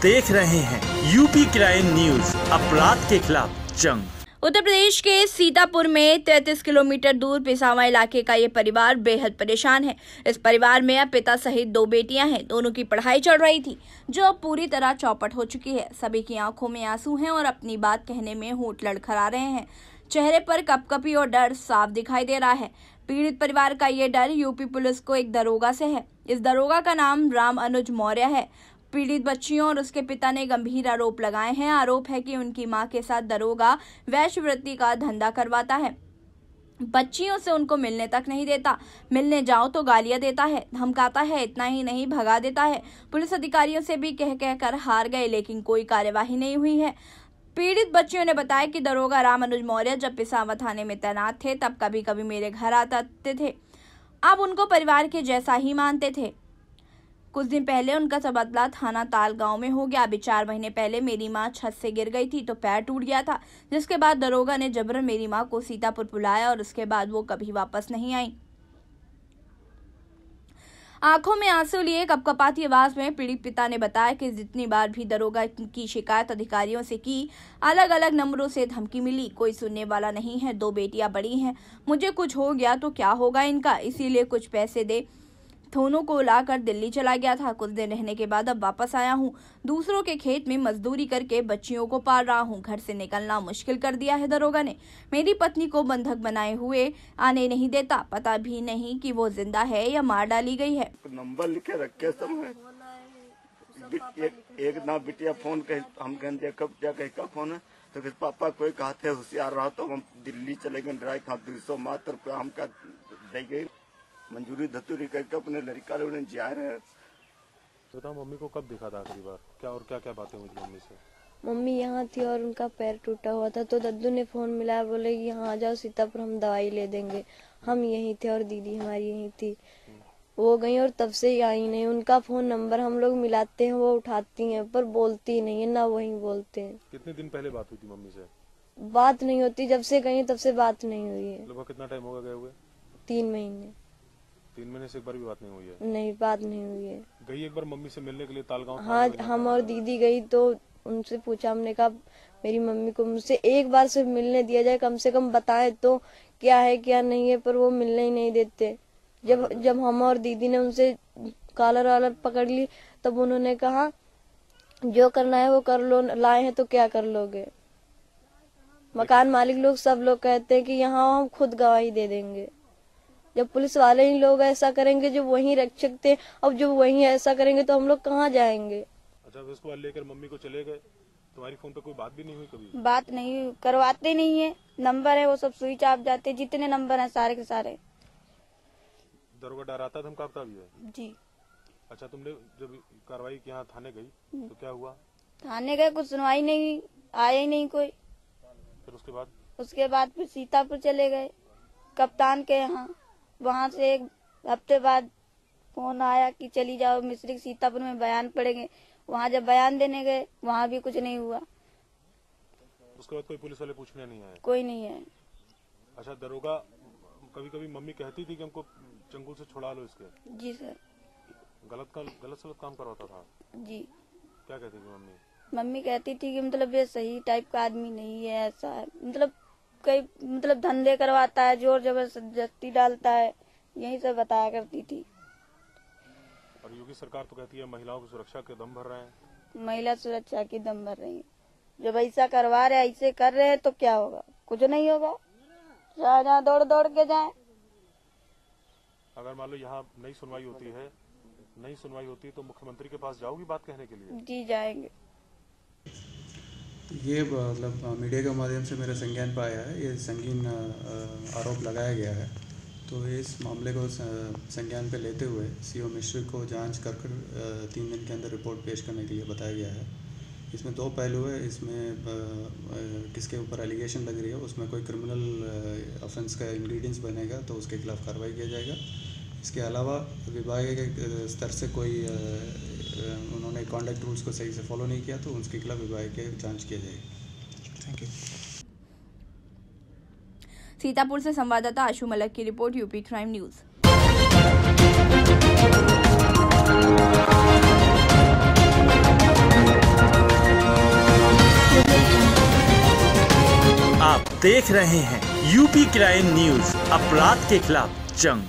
देख रहे हैं यूपी क्राइम न्यूज, अपराध के खिलाफ जंग। उत्तर प्रदेश के सीतापुर में 33 किलोमीटर दूर पिसावा इलाके का ये परिवार बेहद परेशान है। इस परिवार में अब पिता सहित 2 बेटियां हैं। दोनों की पढ़ाई चल रही थी, जो अब पूरी तरह चौपट हो चुकी है। सभी की आंखों में आंसू हैं और अपनी बात कहने में होंठ लड़खड़ा रहे हैं। चेहरे पर कपकपी और डर साफ दिखाई दे रहा है। पीड़ित परिवार का ये डर यूपी पुलिस को एक दरोगा से है। इस दरोगा का नाम राम अनुज मौर्य है। पीड़ित बच्चियों और उसके पिता ने गंभीर आरोप लगाए हैं। आरोप है कि उनकी मां के साथ दरोगा वैश्यवृत्ति का धंधा करवाता है। बच्चियों से उनको मिलने तक नहीं देता, मिलने जाओ तो गालियां देता है, धमकाता है। इतना ही नहीं, भगा देता है। पुलिस अधिकारियों से भी कह कर हार गए, लेकिन कोई कार्यवाही नहीं हुई है। पीड़ित बच्चियों ने बताया कि दरोगा राम अनुज मौर्य जब पिसावा थाने में तैनात थे, तब कभी कभी मेरे घर आते थे। अब उनको परिवार के जैसा ही मानते थे। कुछ दिन पहले उनका तबादला थाना ताल गांव में हो गया। अभी 4 महीने पहले मेरी मां छत से गिर गई थी तो पैर टूट गया था, जिसके बाद दरोगा ने जबरन मेरी मां को सीतापुर बुलाया और उसके बाद वो कभी वापस नहीं आई। आंखों में आंसू लिए कपकपाती आवाज में पीड़ित पिता ने बताया कि जितनी बार भी दरोगा की शिकायत अधिकारियों से की, अलग अलग नंबरों से धमकी मिली, कोई सुनने वाला नहीं है। 2 बेटियां बड़ी हैं, मुझे कुछ हो गया तो क्या होगा इनका, इसीलिए कुछ पैसे दे दोनों को लाकर दिल्ली चला गया था। कुछ दिन रहने के बाद अब वापस आया हूँ। दूसरों के खेत में मजदूरी करके बच्चियों को पाल रहा हूँ। घर से निकलना मुश्किल कर दिया है दरोगा ने। मेरी पत्नी को बंधक बनाए हुए आने नहीं देता। पता भी नहीं कि वो जिंदा है या मार डाली गई है। नंबर लिखे रखे सब है। एक ना बिटिया फोन कहे, हम कहते कब क्या कहे का फोन है तो कि पापा कोई कहते होशियार रहा तो हम दिल्ली चले गए। ड्राई खा 200 मात्र पे हम क्या दे गई मंजूरी धतूरी करके अपने लड़का लोग जा रहे हैं। बताओ मम्मी को कब दिखा था आखिरी बार, क्या और क्या क्या बातें हुई मम्मी से? मम्मी यहाँ थी और उनका पैर टूटा हुआ था तो दद्दू ने फोन मिलाया, बोले कि यहाँ आ जाओ सीतापुर, हम दवाई ले देंगे। हम यहीं थे और दीदी हमारी यहीं थी। वो गई और तब से ही आई नहीं। उनका फोन नंबर हम लोग मिलाते हैं, वो उठाती हैं पर बोलती नहीं है, ना वही बोलते हैं। कितने दिन पहले बात हुई थी मम्मी से? बात नहीं होती, जब से गई तब से बात नहीं हुई है। लगभग कितना टाइम होगा गए हुए? 3 महीने। 3 महीने से एक बार भी बात नहीं हुई है? नहीं, बात नहीं हुई है। गई एक बार मम्मी से मिलने के लिए तालगांव? हाँ, हम और दीदी गई तो उनसे पूछा, हमने कहा मेरी मम्मी को मुझसे एक बार सिर्फ मिलने दिया जाए, कम से कम बताए तो क्या है क्या नहीं है, पर वो मिलने ही नहीं देते। जब हम और दीदी ने उनसे कॉलर वालर पकड़ ली तब उन्होंने कहा जो करना है वो कर लो, लाए हैं तो क्या कर लोगे। मकान मालिक लोग सब लोग कहते हैं कि यहाँ हम खुद गवाही दे देंगे। जब पुलिस वाले ही लोग ऐसा करेंगे, जो वहीं रक्षक थे, अब जो वहीं ऐसा करेंगे तो हम लोग कहाँ जाएंगे। अच्छा, उसको लेकर मम्मी को चले गए, तुम्हारी फोन पे कोई बात भी नहीं हुई कभी? बात नहीं करवाते नहीं है, नंबर है वो सब स्विच ऑफ जाते, जितने नंबर हैं सारे के सारे। दरोगा डराता धमकाता भी है? जी। अच्छा, तुमने जब कार्रवाई की यहाँ थाने गई तो क्या हुआ? थाने गए, कुछ सुनवाई नहीं, आया ही नहीं कोई। फिर उसके बाद फिर सीतापुर चले गए कप्तान के यहाँ। वहाँ से 1 हफ्ते बाद फोन आया कि चली जाओ मिस्री सीतापुर में बयान पड़ेंगे। वहाँ जब बयान देने गए वहाँ भी कुछ नहीं हुआ। उसके बाद कोई पुलिस वाले पूछने नहीं आए? कोई नहीं है। अच्छा, दरोगा कभी कभी मम्मी कहती थी कि हमको चंगुल से छुड़ा लो इसके? जी सर। गलत सलत काम करवाता था? जी। क्या कहती थी मम्मी? मम्मी कहती थी कि मतलब ये सही टाइप का आदमी नहीं है, ऐसा है, मतलब कई धंधे करवाता है, जोर जबरदस्ती डालता है, यही सब बताया करती थी। और योगी सरकार तो कहती है महिलाओं की सुरक्षा के दम भर रहे हैं। महिला सुरक्षा की दम भर रही है। जब ऐसा करवा रहे, ऐसे कर रहे हैं तो क्या होगा? कुछ नहीं होगा, जहाँ दौड़ दौड़ के जाए। अगर मान लो यहाँ नई सुनवाई होती तो मुख्यमंत्री के पास जाओगी बात कहने के लिए? जी जाएंगे। ये मतलब मीडिया के माध्यम से मेरे संज्ञान पर आया है, ये संगीन आरोप लगाया गया है। तो इस मामले को संज्ञान पे लेते हुए सीओ मिश्री को जांच कर 3 दिन के अंदर रिपोर्ट पेश करने के लिए बताया गया है। इसमें 2 पहलू है। इसमें किसके ऊपर एलिगेशन लग रही है, उसमें कोई क्रिमिनल ऑफेंस का इंग्रेडिएंट्स बनेगा तो उसके खिलाफ कार्रवाई किया जाएगा। इसके अलावा विभाग के स्तर से कोई उन्होंने कॉन्डक्ट रूल्स को सही से फॉलो नहीं किया तो उसके खिलाफ विभाग के जांच किया जाएगी। Thank you. सीतापुर से संवाददाता आशु मलक की रिपोर्ट, यूपी क्राइम न्यूज। आप देख रहे हैं यूपी क्राइम न्यूज, अपराध के खिलाफ जंग।